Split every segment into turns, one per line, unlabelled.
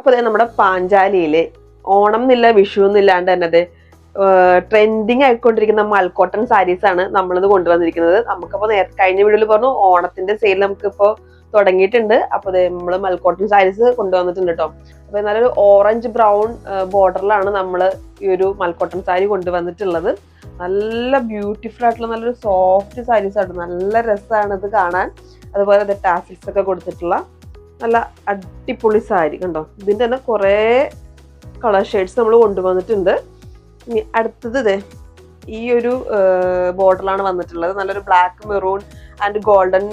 അപ്പോൾ നമ്മുടെ പാഞ്ചാലിയില് ഓണം എന്നില്ല വിഷു എന്നില്ലാണ്ട് തന്നെ ട്രെൻഡിങ് ആയിക്കൊണ്ടിരിക്കുന്ന മൽക്കോട്ടൺ സാരീസ് ആണ് നമ്മളിത് കൊണ്ടുവന്നിരിക്കുന്നത്. നമുക്കപ്പോൾ കഴിഞ്ഞ വീഡിയോയിൽ പറഞ്ഞു ഓണത്തിന്റെ സെയിൽ നമുക്കിപ്പോൾ തുടങ്ങിയിട്ടുണ്ട്. അപ്പോൾ നമ്മൾ മൽക്കോട്ടൺ സാരീസ് കൊണ്ടുവന്നിട്ടുണ്ട് കേട്ടോ. അപ്പോൾ നല്ലൊരു ഓറഞ്ച് ബ്രൗൺ ബോർഡറിലാണ് നമ്മൾ ഈ ഒരു മൽക്കോട്ടൺ സാരി കൊണ്ടുവന്നിട്ടുള്ളത്. നല്ല ബ്യൂട്ടിഫുൾ ആയിട്ടുള്ള നല്ലൊരു സോഫ്റ്റ് സാരീസ് ആണ്. നല്ല രസമാണ് ഇത് കാണാൻ. അതുപോലെ അത് ടാസിൽസ് ഒക്കെ കൊടുത്തിട്ടുള്ള നല്ല അടിപൊളി സാരി കണ്ടോ. ഇതിൻ്റെ തന്നെ കുറേ കളർ ഷെയ്ഡ്സ് നമ്മൾ കൊണ്ടുവന്നിട്ടുണ്ട്. ഇനി അടുത്തത് ഈ ഒരു ബോർഡറിലാണ് വന്നിട്ടുള്ളത്. നല്ലൊരു black maroon and golden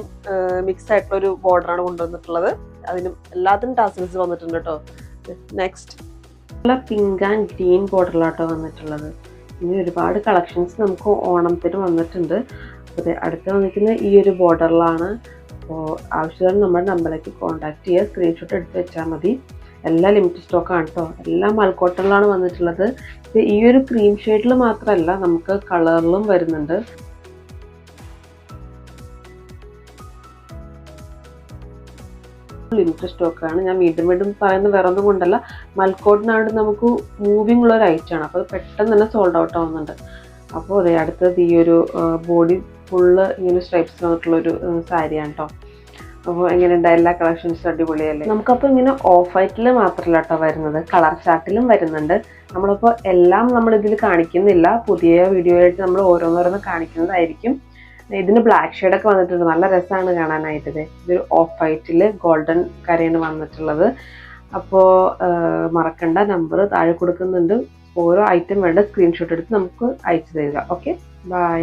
mix ആയിട്ടുള്ള ഒരു ബോർഡറാണ് കൊണ്ടുവന്നിട്ടുള്ളത്. അതിനും എല്ലാത്തിനും ടാസിൽസ് വന്നിട്ടുണ്ട് കേട്ടോ. നെക്സ്റ്റ് നല്ല പിങ്ക് ആൻഡ് ഗ്രീൻ ബോർഡറിലാട്ടോ വന്നിട്ടുള്ളത്. ഇനി ഒരുപാട് കളക്ഷൻസ് നമുക്ക് ഓണത്തിന് വന്നിട്ടുണ്ട്. അപ്പോൾ അടുത്ത് വന്നിരിക്കുന്ന ഈ ഒരു ബോർഡറിലാണ്. അപ്പോൾ ആവശ്യമുള്ള നമ്മുടെ നമ്പറിലേക്ക് കോൺടാക്ട് ചെയ്യുക, സ്ക്രീൻഷോട്ട് എടുത്ത് വെച്ചാൽ മതി. എല്ലാം ലിമിറ്റഡ് സ്റ്റോക്കാണ് കേട്ടോ. എല്ലാം മൽക്കോട്ടണിലാണ് വന്നിട്ടുള്ളത്. ഇത് ഈ ഒരു ക്രീം ഷെയ്ഡിൽ മാത്രമല്ല, നമുക്ക് കളറിലും വരുന്നുണ്ട്. ലിമിറ്റഡ് സ്റ്റോക്കാണ്. ഞാൻ വീണ്ടും വീണ്ടും പറയുന്നത് വേറെ ഒന്നും കൊണ്ടല്ല, മൽക്കോട്ടിനാണ്ട് നമുക്ക് മൂവിങ് ഉള്ള ഒരു ഐറ്റമാണ്. അപ്പോൾ അത് പെട്ടെന്ന് തന്നെ സോൾഡ് ഔട്ട് ആവുന്നുണ്ട്. അപ്പോൾ അതെ അടുത്തത് ഈ ഒരു ബോഡി ഫുള്ള് ഇങ്ങനെ സ്ട്രൈപ്സ് വന്നിട്ടുള്ളൊരു സാരിയാണ് കേട്ടോ. അപ്പോൾ എങ്ങനെയുണ്ട്? എല്ലാ കളക്ഷൻസും അടിപൊളിയല്ലേ? നമുക്കപ്പോൾ ഇങ്ങനെ ഓഫ് വൈറ്റിൽ മാത്രമല്ല കേട്ടോ വരുന്നത്, കളർ ചാർട്ടിലും വരുന്നുണ്ട്. നമ്മളിപ്പോൾ എല്ലാം നമ്മളിതിൽ കാണിക്കുന്നില്ല, പുതിയ വീഡിയോ ആയിട്ട് നമ്മൾ ഓരോന്നോരോന്ന് കാണിക്കുന്നതായിരിക്കും. ഇതിന് ബ്ലാക്ക് ഷെയ്ഡൊക്കെ വന്നിട്ടുണ്ട്. നല്ല രസമാണ് കാണാനായിട്ട്. ഇതൊരു ഓഫ് വൈറ്റിൽ ഗോൾഡൻ കരയാണ് വന്നിട്ടുള്ളത്. അപ്പോൾ മറക്കണ്ട, നമ്പർ താഴെ കൊടുക്കുന്നുണ്ട്. ഓരോ ഐറ്റം വേണ്ട സ്ക്രീൻഷോട്ട് എടുത്ത് നമുക്ക് അയച്ചു തരിക. Okay, by.